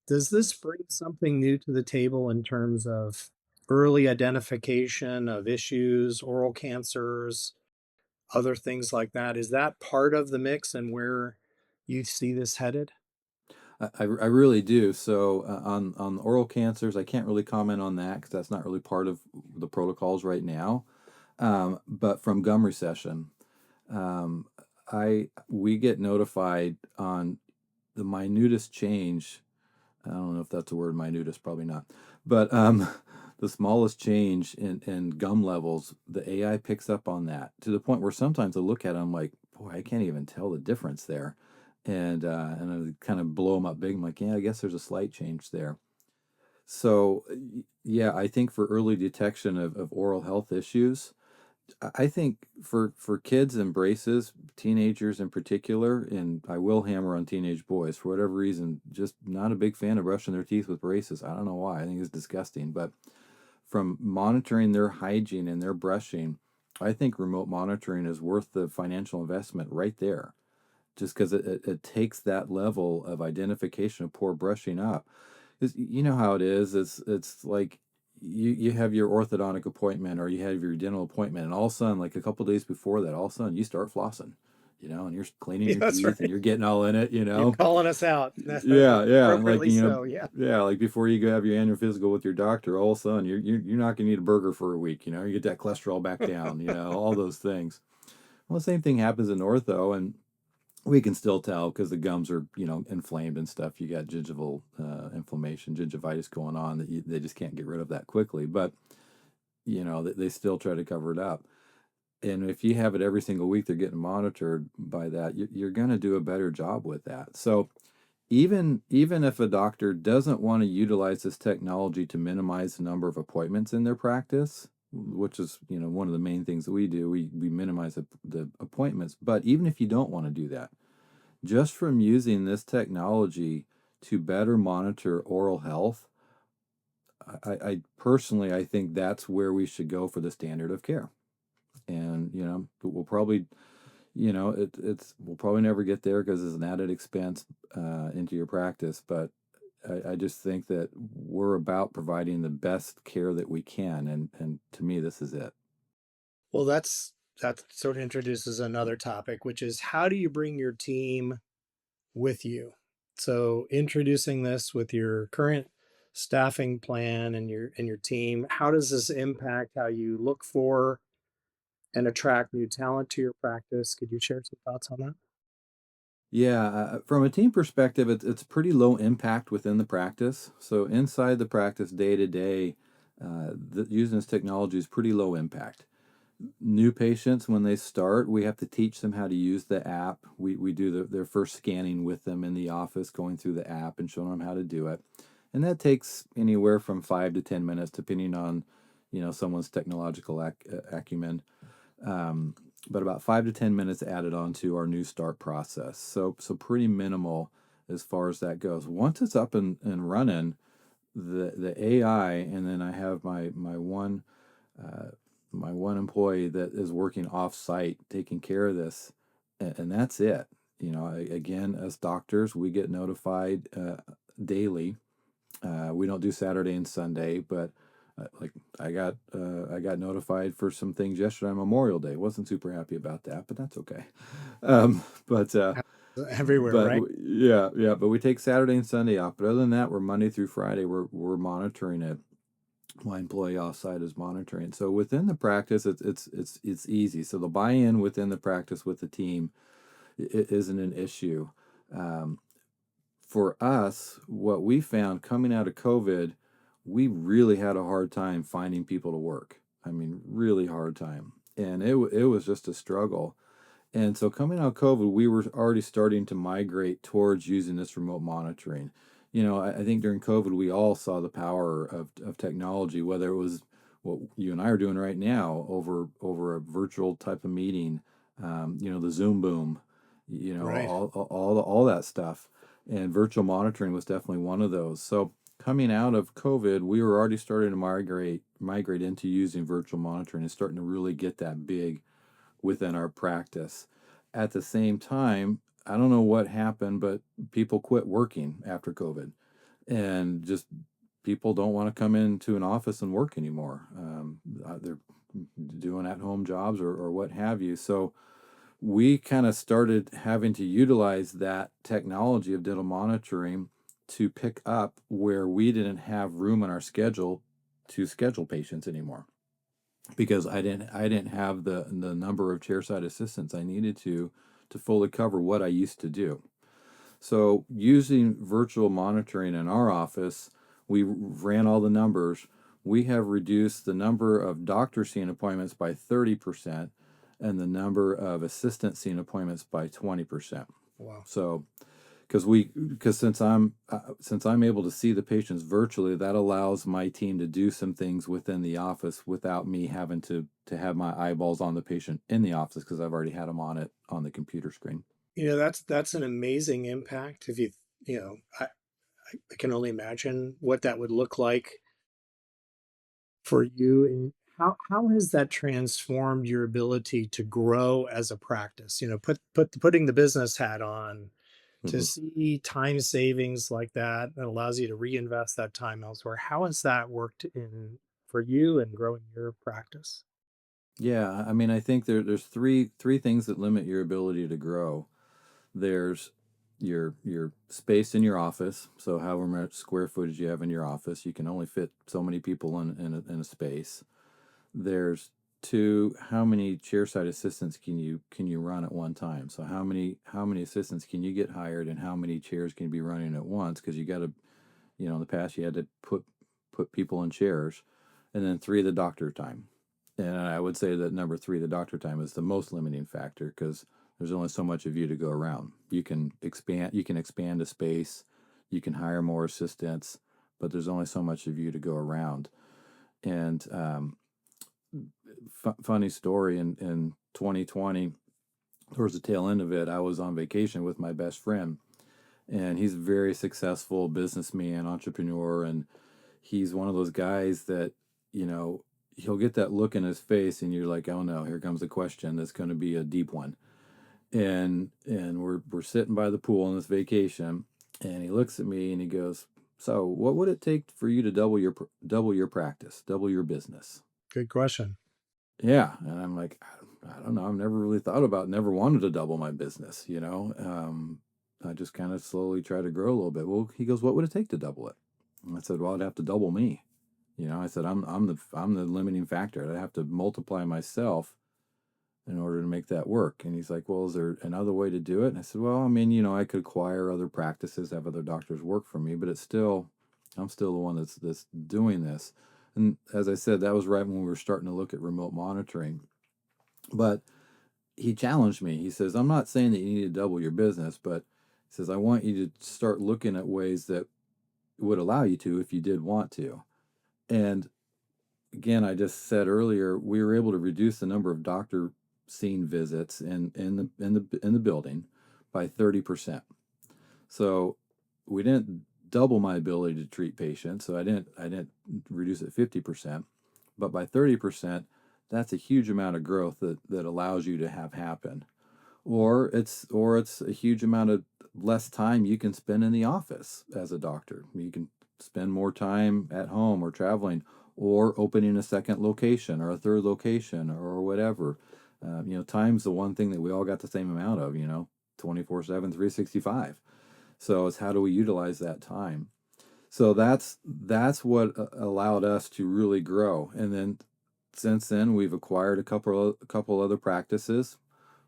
A: Does this bring something new to the table in terms of early identification of issues, oral cancers, other things like that? Is that part of the mix and where you see this headed?
B: I really do. So on oral cancers, I can't really comment on that because that's not really part of the protocols right now. But from gum recession, um, I we get notified on the minutest change. I don't know if that's a word, minutest, probably not. But the smallest change in gum levels, the AI picks up on that to the point where sometimes I look at it, I'm like, boy, I can't even tell the difference there. And I kind of blow them up big. I'm like, yeah, I guess there's a slight change there. So, yeah, I think for early detection of oral health issues, I think for kids and braces, teenagers in particular, and I will hammer on teenage boys for whatever reason, just not a big fan of brushing their teeth with braces. I don't know why. I think it's disgusting. But from monitoring their hygiene and their brushing, I think remote monitoring is worth the financial investment right there. Just because it takes that level of identification of poor brushing up. 'Cause you know how it is. It's like you have your orthodontic appointment or you have your dental appointment, and all of a sudden, like a couple days before that, all of a sudden you start flossing, you know, and you're cleaning
A: Yeah,
B: your
A: that's
B: teeth and
A: right.
B: you're getting all in it, you
A: You're
B: know.
A: calling us out.
B: Yeah, yeah, like
A: Appropriately
B: you know,
A: so. Yeah.
B: yeah, like before you go have your annual physical with your doctor, all of a sudden you're not gonna eat a burger for a week, you know. You get that cholesterol back down, you know, all those things. Well, the same thing happens in ortho, and we can still tell because the gums are, you know, inflamed and stuff. You got gingival inflammation, gingivitis going on that they just can't get rid of that quickly. But they still try to cover it up. And if you have it every single week, they're getting monitored by that, you're going to do a better job with that. So even if a doctor doesn't want to utilize this technology to minimize the number of appointments in their practice, which is one of the main things that we do, we minimize the appointments. But even if you don't want to do that, just from using this technology to better monitor oral health, I personally, I think that's where we should go for the standard of care. And but we'll probably, we'll probably never get there because it's an added expense into your practice. But I just think that we're about providing the best care that we can, and to me, this is it.
A: Well, that sort of introduces another topic, which is how do you bring your team with you? So introducing this with your current staffing plan and your team, how does this impact how you look for and attract new talent to your practice? Could you share some thoughts on that?
B: Yeah, from a team perspective, it's pretty low impact within the practice. So inside the practice, day to day, using this technology is pretty low impact. New patients, when they start, we have to teach them how to use the app. We do their first scanning with them in the office, going through the app and showing them how to do it. And that takes anywhere from 5 to 10 minutes, depending on, someone's technological acumen. But about 5 to 10 minutes added on to our new start process. So pretty minimal as far as that goes. Once it's up and running, the AI, and then I have uh, my one employee that is working off site taking care of this, and that's it. Again, as doctors, we get notified daily. We don't do Saturday and Sunday, but like I got notified for some things yesterday on Memorial Day. Wasn't super happy about that, but that's okay. Um, but
A: Everywhere, right?
B: yeah, yeah. But we take Saturday and Sunday off. But other than that, we're Monday through Friday. We're monitoring it. My employee offsite is monitoring. So within the practice, it's easy. So the buy-in within the practice with the team isn't an issue. Um, for us, what we found coming out of COVID, we really had a hard time finding people to work. I mean, really hard time. And it was just a struggle. And so coming out of COVID, we were already starting to migrate towards using this remote monitoring. I think during COVID, we all saw the power of technology, whether it was what you and I are doing right now over a virtual type of meeting, the Zoom boom,
A: Right.
B: all that stuff. And virtual monitoring was definitely one of those. So coming out of COVID, we were already starting to migrate into using virtual monitoring and starting to really get that big within our practice. At the same time, I don't know what happened, but people quit working after COVID, and just people don't want to come into an office and work anymore. They're doing at home jobs or what have you. So we kind of started having to utilize that technology of dental monitoring to pick up where we didn't have room in our schedule to schedule patients anymore, because I didn't have the number of chairside assistants I needed to fully cover what I used to do. So using virtual monitoring in our office, we ran all the numbers. We have reduced the number of doctor seeing appointments by 30% and the number of assistant seeing appointments by 20%.
A: Wow.
B: So because since I'm able to see the patients virtually, that allows my team to do some things within the office without me having to have my eyeballs on the patient in the office, because I've already had them on it on the computer screen.
A: That's an amazing impact. If you know, I can only imagine what that would look like for you. And how has that transformed your ability to grow as a practice? Putting the business hat on to
B: Mhm.
A: see time savings like that that allows you to reinvest that time elsewhere. How has that worked in for you and growing your practice?
B: Yeah, I mean, I think there's three things that limit your ability to grow. There's your space in your office. So however much square footage you have in your office, you can only fit so many people in a space. There's two, how many chairside assistants can you run at one time? So how many assistants can you get hired, and how many chairs can you be running at once? Because you got to, in the past you had to put people in chairs. and then 3, the doctor time. And I would say that number 3, the doctor time, is the most limiting factor because there's only so much of you to go around. You can expand a space, you can hire more assistants, but there's only so much of you to go around. And funny story, in 2020, towards the tail end of it, I was on vacation with my best friend, and he's a very successful businessman, entrepreneur, and he's one of those guys that, you know, he'll get that look in his face and you're like, oh no, here comes a question that's going to be a deep one. And we're sitting by the pool on this vacation, and he looks at me and he goes, so what would it take for you to double your practice, double your business?
A: Good question.
B: Yeah. And I'm like, I don't know. I've never really thought about, never wanted to double my business, I just kind of slowly try to grow a little bit. Well, he goes, what would it take to double it? And I said, well, I'd have to double me. I said, I'm the limiting factor. I'd have to multiply myself in order to make that work. And he's like, well, is there another way to do it? And I said, well, I mean, I could acquire other practices, have other doctors work for me, but I'm still the one that's doing this. And as I said, that was right when we were starting to look at remote monitoring. But he challenged me. He says, I'm not saying that you need to double your business, but he says, I want you to start looking at ways that would allow you to if you did want to. And again, I just said earlier, we were able to reduce the number of doctor seen visits in the building by 30%. So we didn't double my ability to treat patients. So I didn't reduce it 50%, but by 30%, that's a huge amount of growth that allows you to have happen. Or it's a huge amount of less time you can spend in the office as a doctor. You can spend more time at home or traveling or opening a second location or a third location or whatever. Time's the one thing that we all got the same amount of, 24/7, 365. So it's how do we utilize that time? So that's what allowed us to really grow. And then since then, we've acquired a couple other practices.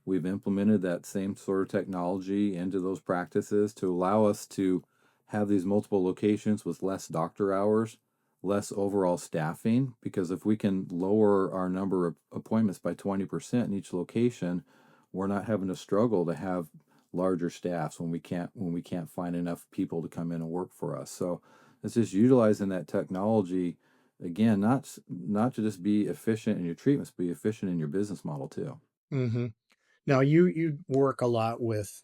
B: We've implemented that same sort of technology into those practices to allow us to have these multiple locations with less doctor hours, less overall staffing, because if we can lower our number of appointments by 20% in each location, we're not having to struggle to have larger staffs when we can't find enough people to come in and work for us. So it's just utilizing that technology, again, not to just be efficient in your treatments, but be efficient in your business model too.
A: Hmm. Now, you work a lot with,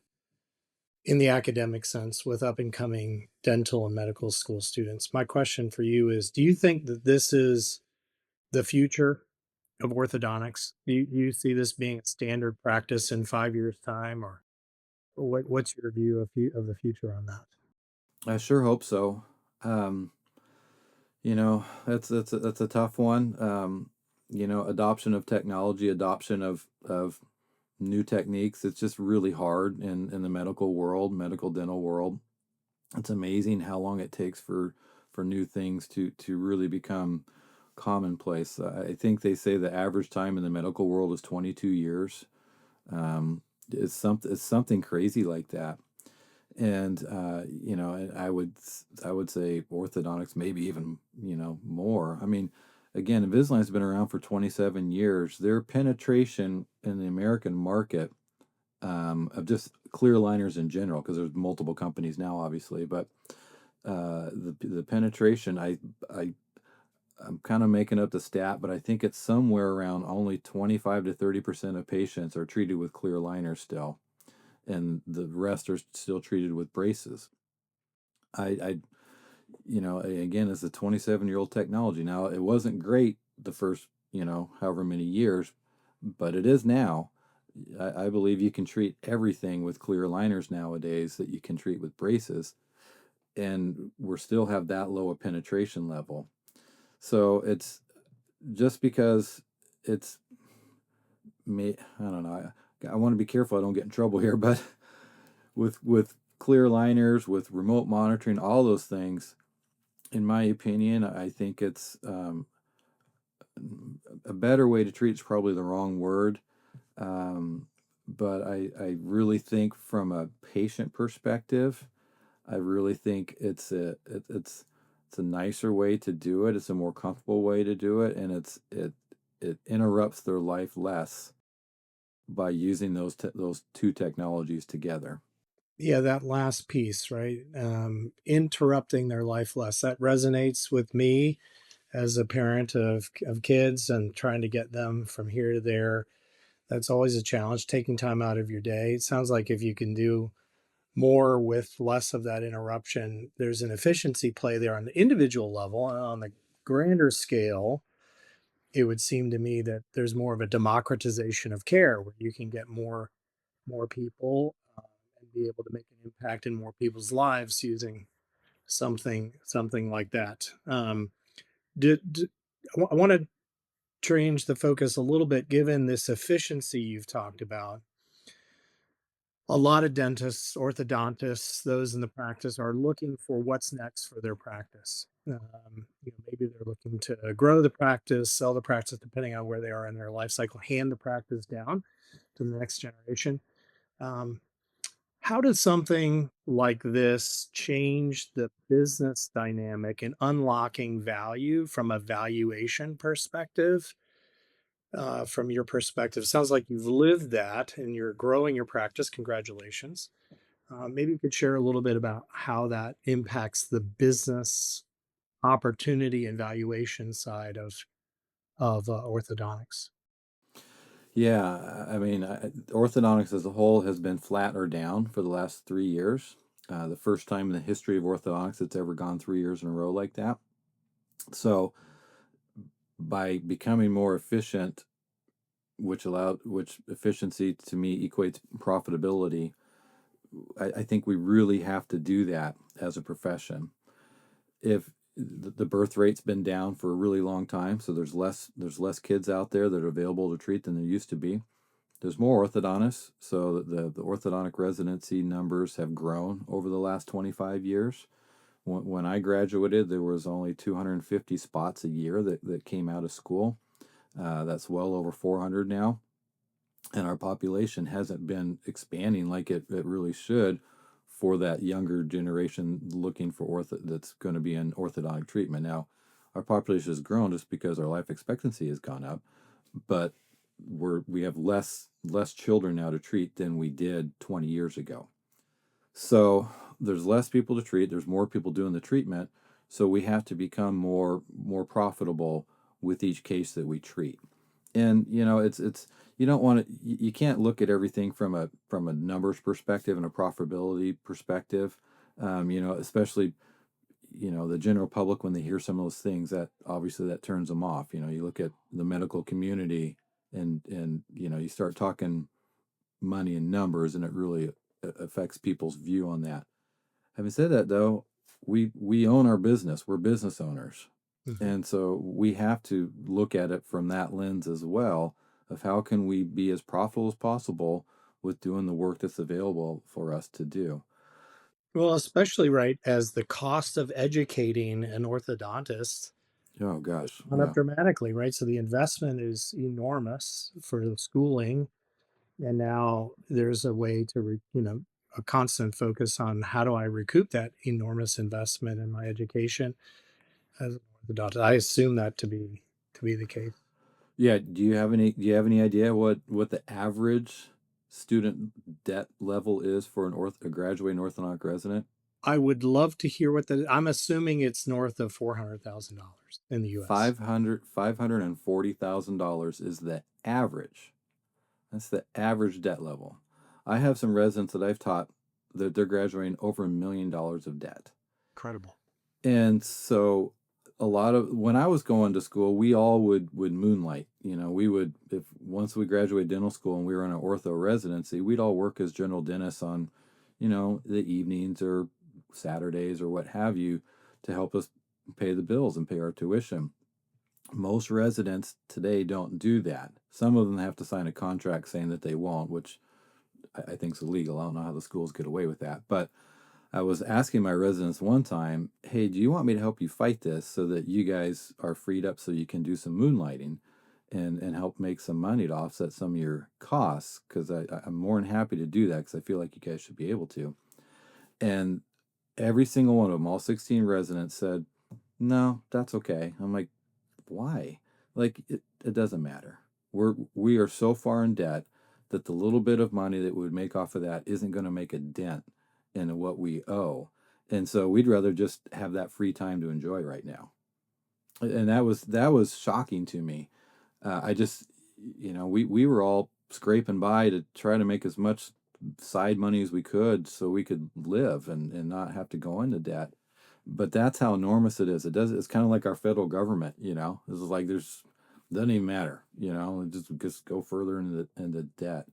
A: in the academic sense, with up and coming dental and medical school students. My question for you is, do you think that this is the future of orthodontics? Do you see this being a standard practice in 5 years' time, or what's your view of the future on that?
B: I sure hope so. Um, that's a tough one. Adoption of technology, adoption of new techniques. It's just really hard in the medical world, medical dental world. It's amazing how long it takes for new things to really become commonplace. I think they say the average time in the medical world is 22 years. It's something crazy like that. And I would say orthodontics maybe even more. I mean, again, Invisalign's been around for 27 years. Their penetration in the American market, of just clear liners in general, because there's multiple companies now, obviously, but the penetration, I'm kind of making up the stat, but I think it's somewhere around only 25 to 30% of patients are treated with clear liners still, and the rest are still treated with braces. I again, it's a 27-year-old technology. Now, it wasn't great the first, however many years, but it is now. I believe you can treat everything with clear liners nowadays that you can treat with braces, and we're still have that low a penetration level. So it's just because it's me. I don't know. I want to be careful I don't get in trouble here, but with clear liners, with remote monitoring, all those things, in my opinion, I think it's a better way to treat is probably the wrong word. But I really think from a patient perspective, I really think it's It's a nicer way to do it. It's a more comfortable way to do it, and it interrupts their life less by using those two technologies together.
A: Yeah, that last piece, right? Interrupting their life less. That resonates with me as a parent of kids and trying to get them from here to there. That's always a challenge, taking time out of your day. It sounds like if you can do more with less of that interruption, there's an efficiency play there on the individual level. And on the grander scale, it would seem to me that there's more of a democratization of care where you can get more people and be able to make an impact in more people's lives using something like that. Did I want to change the focus a little bit, given this efficiency you've talked about. A lot of dentists, orthodontists, those in the practice are looking for what's next for their practice. Maybe they're looking to grow the practice, sell the practice, depending on where they are in their life cycle, hand the practice down to the next generation. Um, how does something like this change the business dynamic and unlocking value from a valuation perspective? From your perspective, sounds like you've lived that and you're growing your practice. Congratulations. Maybe you could share a little bit about how that impacts the business opportunity and valuation side of orthodontics.
B: Yeah, I mean, orthodontics as a whole has been flat or down for the last 3 years. The first time in the history of orthodontics it's ever gone 3 years in a row like that. So by becoming more efficient, which efficiency to me equates profitability, I think we really have to do that as a profession. If the birth rate's been down for a really long time, so there's less kids out there that are available to treat than there used to be. There's more orthodontists, so the orthodontic residency numbers have grown over the last 25 years. When I graduated, there was only 250 spots a year that came out of school. That's well over 400 now, and our population hasn't been expanding like it really should for that younger generation looking for that's going to be in orthodontic treatment. Now, our population has grown just because our life expectancy has gone up, but we have less children now to treat than we did 20 years ago. So there's less people to treat, there's more people doing the treatment, so we have to become more profitable with each case that we treat. And it's you don't want to you can't look at everything from a numbers perspective and a profitability perspective. Especially the general public, when they hear some of those things, that obviously that turns them off. You look at the medical community, and you start talking money and numbers, and it really affects people's view on that. Having said that, though, we own our business. We're business owners,
A: Mhm.
B: and so we have to look at it from that lens as well, of how can we be as profitable as possible with doing the work that's available for us to do.
A: Well, especially right as the cost of educating an orthodontist
B: Oh
A: has
B: gosh,
A: gone up
B: yeah.
A: dramatically, right? So the investment is enormous for the schooling, and now there's a way to, a constant focus on how do I recoup that enormous investment in my education as an orthodontist. I assume that to be the case.
B: Yeah, do you have any idea what the average student debt level is for a graduating orthodontic resident?
A: I would love to hear what the. I'm assuming it's north of $400,000 in the U.S.
B: $540,000 is the average. That's the average debt level. I have some residents that I've taught that they're graduating over $1 million of debt.
A: Incredible.
B: And so a lot of when I was going to school, we all would moonlight. We would, if once we graduated dental school and we were in an ortho residency, we'd all work as general dentists on, the evenings or Saturdays or what have you, to help us pay the bills and pay our tuition. Most residents today don't do that. Some of them have to sign a contract saying that they won't, which I think is illegal. I don't know how the schools get away with that. But I was asking my residents one time, hey, do you want me to help you fight this so that you guys are freed up so you can do some moonlighting and help make some money to offset some of your costs? Because I'm more than happy to do that, because I feel like you guys should be able to. And every single one of them, all 16 residents, said, no, that's okay. I'm like, why? Like it doesn't matter. We are so far in debt that the little bit of money that we would make off of that isn't going to make a dent in what we owe. And so we'd rather just have that free time to enjoy right now. And that was shocking to me. I just, we were all scraping by to try to make as much side money as we could so we could live and not have to go into debt. But that's how enormous it is. It's kind of like our federal government, This is like doesn't even matter, just go further into debt.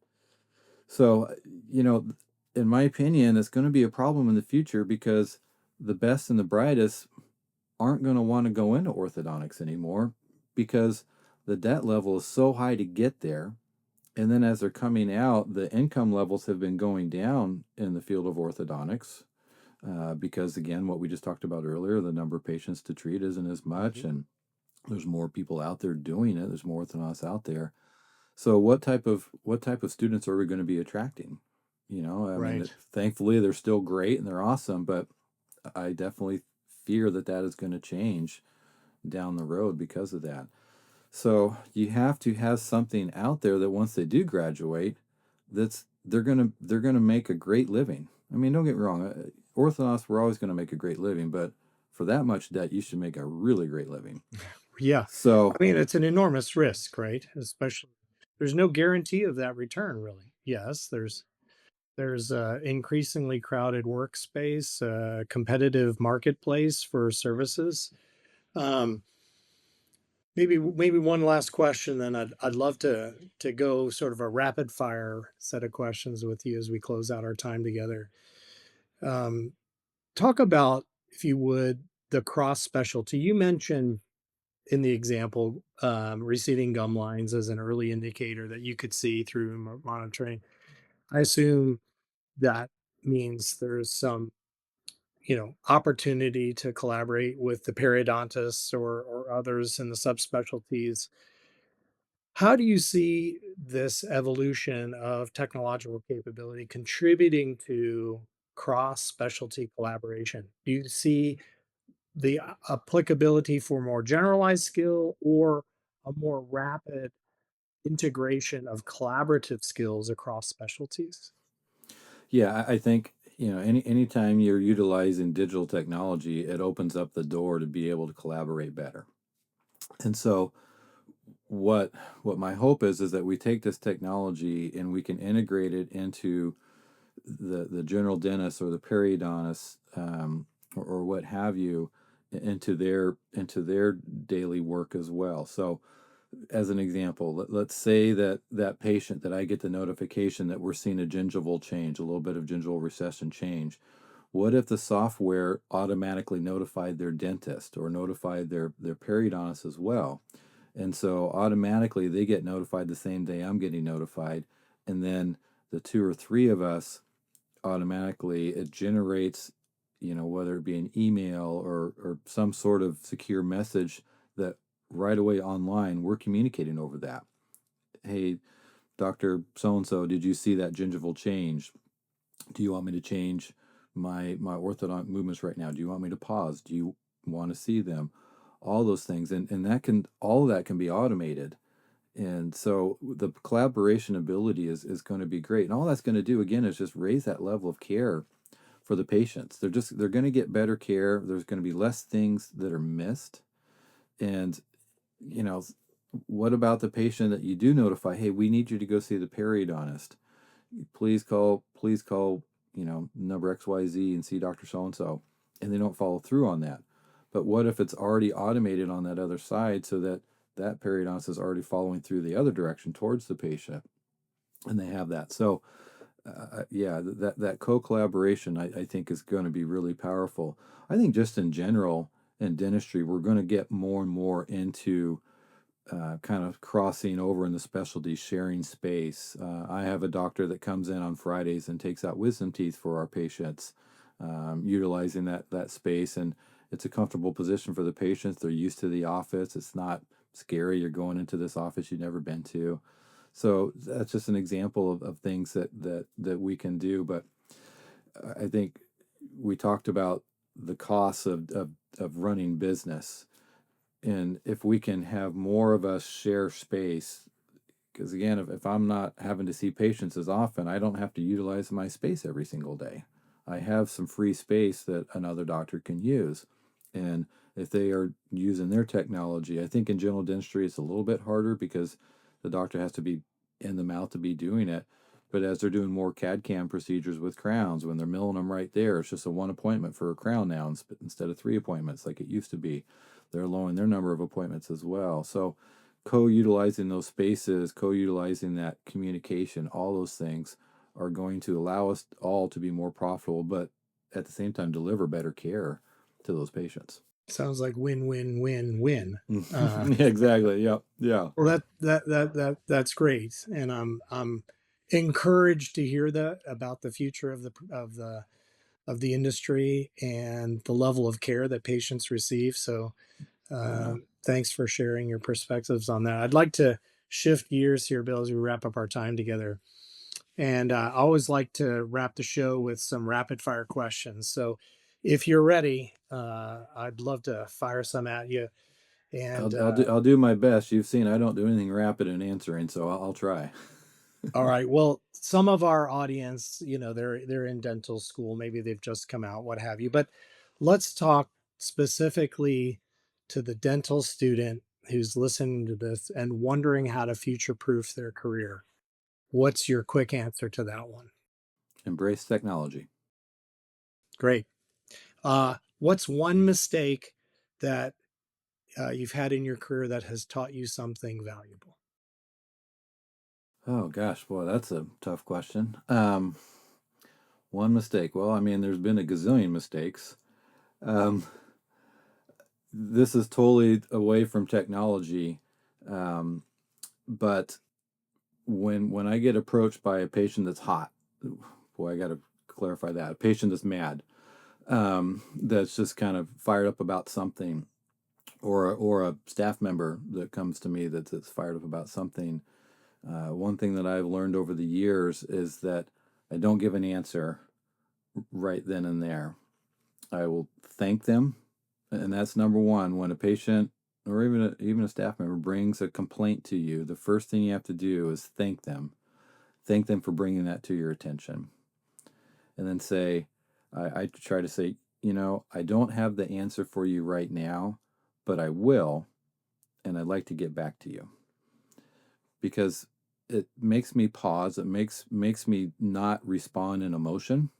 B: So, you know, in my opinion, it's going to be a problem in the future because the best and the brightest aren't going to want to go into orthodontics anymore because the debt level is so high to get there. And then as they're coming out, the income levels have been going down in the field of orthodontics because, again, what we just talked about earlier, the number of patients to treat isn't as much,
A: Mhm.
B: and there's more people out there doing it. There's more orthodontists out there. So what type of students are we going to be attracting? I mean,
A: Right.
B: thankfully they're still great and they're awesome, but I definitely fear that is going to change down the road because of that. So you have to have something out there that once they do graduate, that's they're gonna make a great living. I mean, don't get me wrong, orthodontists we're always gonna make a great living, but for that much debt, you should make a really great living.
A: Yeah.
B: So
A: I mean, it's an enormous risk, right? Especially there's no guarantee of that return, really. Yes, there's a increasingly crowded workspace, competitive marketplace for services. Um, maybe one last question, then I'd love to go sort of a rapid fire set of questions with you as we close out our time together. Um, Talk about, if you would, the cross specialty. You mentioned in the example, receding gum lines as an early indicator that you could see through monitoring. I assume that means there's some, opportunity to collaborate with the periodontists or others in the subspecialties. How do you see this evolution of technological capability contributing to cross specialty collaboration? Do you see the applicability for more generalized skill or a more rapid integration of collaborative skills across specialties?
B: yeah, I think anytime you're utilizing digital technology, it opens up the door to be able to collaborate better. And so what what my hope is that we take this technology and we can integrate it into the general dentist or the periodontist or what have you into their daily work as well. So as an example, let's say that patient that I get the notification that we're seeing a gingival change, a little bit of gingival recession change. What if the software automatically notified their dentist or notified their periodontist as well? And so automatically they get notified the same day I'm getting notified. And then the two or three of us automatically it generates, whether it be an email or some sort of secure message that right away online we're communicating over that. Hey, Dr. So and so, did you see that gingival change? Do you want me to change my orthodont movements right now? Do you want me to pause? Do you want to see them? All those things, and all of that can be automated. And so the collaboration ability is going to be great. And all that's going to do again is just raise that level of care for the patients. They're going to get better care. There's going to be less things that are missed. And you know, what about the patient that you do notify, hey, we need you to go see the periodontist. Please call, number XYZ and see Dr. So and so. And they don't follow through on that. But what if it's already automated on that other side so that periodontist is already following through the other direction towards the patient and they have that. So yeah, that co-collaboration I think is going to be really powerful. I think just in general in dentistry, we're going to get more and more into kind of crossing over in the specialty sharing space. I have a doctor that comes in on Fridays and takes out wisdom teeth for our patients, utilizing that space, and it's a comfortable position for the patients. They're used to the office. It's not scary. You're going into this office you've never been to. So that's just an example of things that we can do. But I think we talked about the costs of running business. And if we can have more of us share space, because again, if I'm not having to see patients as often, I don't have to utilize my space every single day. I have some free space that another doctor can use. And if they are using their technology, I think in general dentistry it's a little bit harder because the doctor has to be in the mouth to be doing it. But as they're doing more CAD CAM procedures with crowns, when they're milling them right there, it's just a one appointment for a crown now instead of three appointments like it used to be. They're lowering their number of appointments as well. So co-utilizing those spaces, co-utilizing that communication, all those things are going to allow us all to be more profitable, but at the same time deliver better care to those patients.
A: Sounds like win, win, win, win. Uh,
B: Yeah, exactly. Yeah. Yeah.
A: well, that's great, and I'm encouraged to hear that about the future of the industry and the level of care that patients receive. So,
B: Yeah.
A: thanks for sharing your perspectives on that. I'd like to shift gears here, Bill, as we wrap up our time together. And I always like to wrap the show with some rapid fire questions. So, if you're ready, I'd love to fire some at you. And
B: I'll do my best. You've seen I don't do anything rapid in answering, so I'll try.
A: all right, well, some of our audience, they're in dental school, maybe they've just come out, what have you. But let's talk specifically to the dental student who's listening to this and wondering how to future proof their career. What's your quick answer to that one?
B: Embrace technology.
A: Great. What's one mistake that you've had in your career that has taught you something valuable?
B: Oh gosh, boy, that's a tough question. One mistake. Well, I mean, there's been a gazillion mistakes. Um, this is totally away from technology, um, but when I get approached by a patient that's hot, boy, I got to clarify that. A patient that's mad, that's just kind of fired up about something, or a staff member that comes to me that's fired up about something. One thing that I've learned over the years is that I don't give an answer right then and there. I will thank them, and that's number one. When a patient or even a staff member brings a complaint to you, the first thing you have to do is thank them. Thank them for bringing that to your attention, and then say, I try to say, I don't have the answer for you right now, but I will, and I'd like to get back to you because it makes me pause. It makes me not respond in emotion.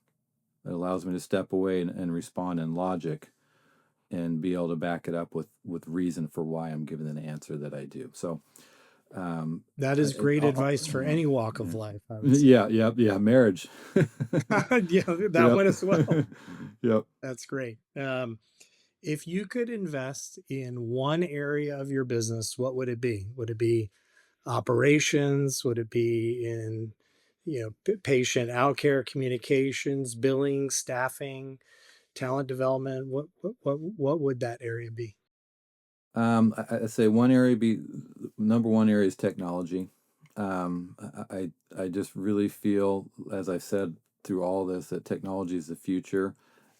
B: It allows me to step away and respond in logic and be able to back it up with reason for why I'm giving an answer that I do. So,
A: That is great advice for
B: yeah,
A: any walk of life, I would say.
B: yeah, yep, yeah, marriage.
A: Yeah, that
B: Yep,
A: one as well.
B: yep.
A: That's great. If you could invest in one area of your business, what would it be? Would it be operations? Would it be in, patient outcare, communications, billing, staffing, talent development? What would that area be?
B: I say one area be number one area is technology. I just really feel, as I said through all this, that technology is the future.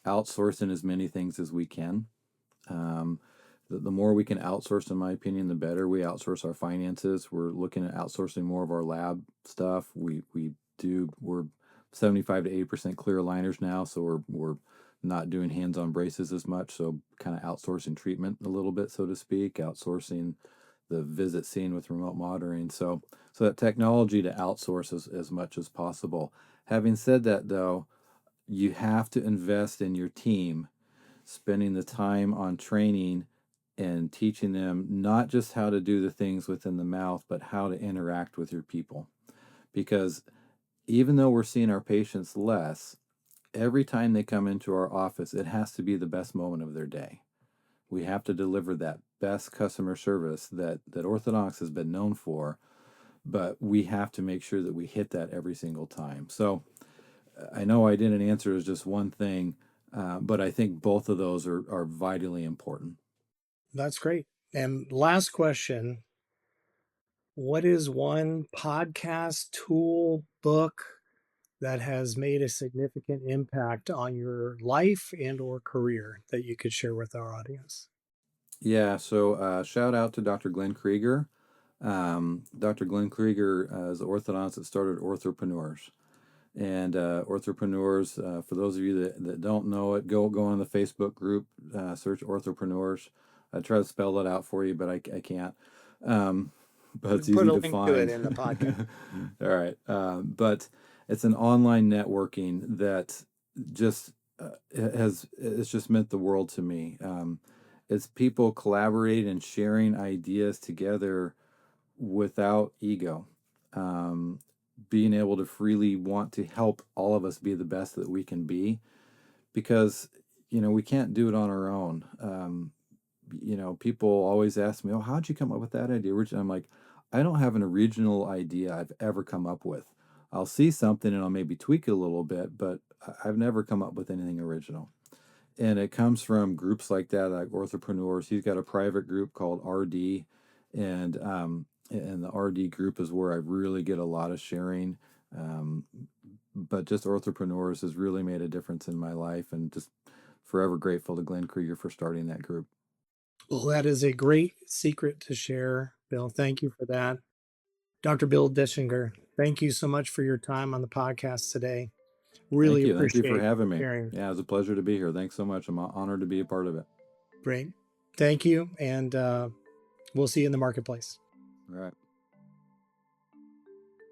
B: Outsourcing as many things as we can. Um, the more we can outsource, in my opinion, the better. We outsource our finances. We're looking at outsourcing more of our lab stuff. We're 75 to 80% clear aligners now, so we're not doing hands-on braces as much. So kind of outsourcing treatment a little bit, so to speak, outsourcing the visit scene with remote monitoring. So that technology to outsource as much as possible. Having said that, though, you have to invest in your team, spending the time on training and teaching them not just how to do the things within the mouth, but how to interact with your people. Because even though we're seeing our patients less, every time they come into our office, it has to be the best moment of their day. We have to deliver that best customer service that orthodontics has been known for, but we have to make sure that we hit that every single time. So I know I didn't answer as just one thing, but I think both of those are vitally important.
A: That's great. And last question, what is one podcast, tool, book that has made a significant impact on your life and or career that you could share with our audience?
B: Yeah, so shout out to Dr. Glenn Krieger. Dr. Glenn Krieger is the orthodontist that started Orthopreneurs. And Orthopreneurs, for those of you that don't know it, go on the Facebook group, search Orthopreneurs. I try to spell it out for you, but I can't. But it's
A: Put
B: easy
A: a
B: to
A: link to it
B: find.
A: in the podcast.
B: All right. But it's an online networking that just it's just meant the world to me. It's people collaborating and sharing ideas together without ego. Um, Being able to freely want to help all of us be the best that we can be, because we can't do it on our own. People always ask me, "Oh, how'd you come up with that idea?" I'm like, I don't have an original idea I've ever come up with. I'll see something and I'll maybe tweak it a little bit, but I've never come up with anything original. And it comes from groups like that, like Orthopreneurs. He's got a private group called RD, and the RD group is where I really get a lot of sharing. Um, but just Orthopreneurs has really made a difference in my life, and just forever grateful to Glenn Krieger for starting that group.
A: Well, that is a great secret to share, Bill. Thank you for that. Dr. Bill Dischinger, thank you so much for your time on the podcast today. Really
B: Thank you. Thank you for
A: appreciate
B: having me.
A: sharing.
B: Yeah, it was a pleasure to be here. Thanks so much. I'm honored to be a part of it.
A: Great. Thank you. And we'll see you in the marketplace.
B: All right.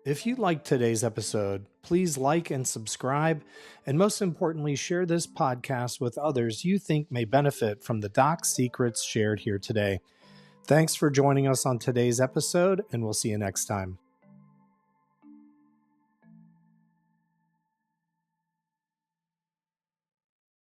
A: If you liked today's episode, please like and subscribe. And most importantly, share this podcast with others you think may benefit from the doc secrets shared here today. Thanks for joining us on today's episode, and we'll see you next time.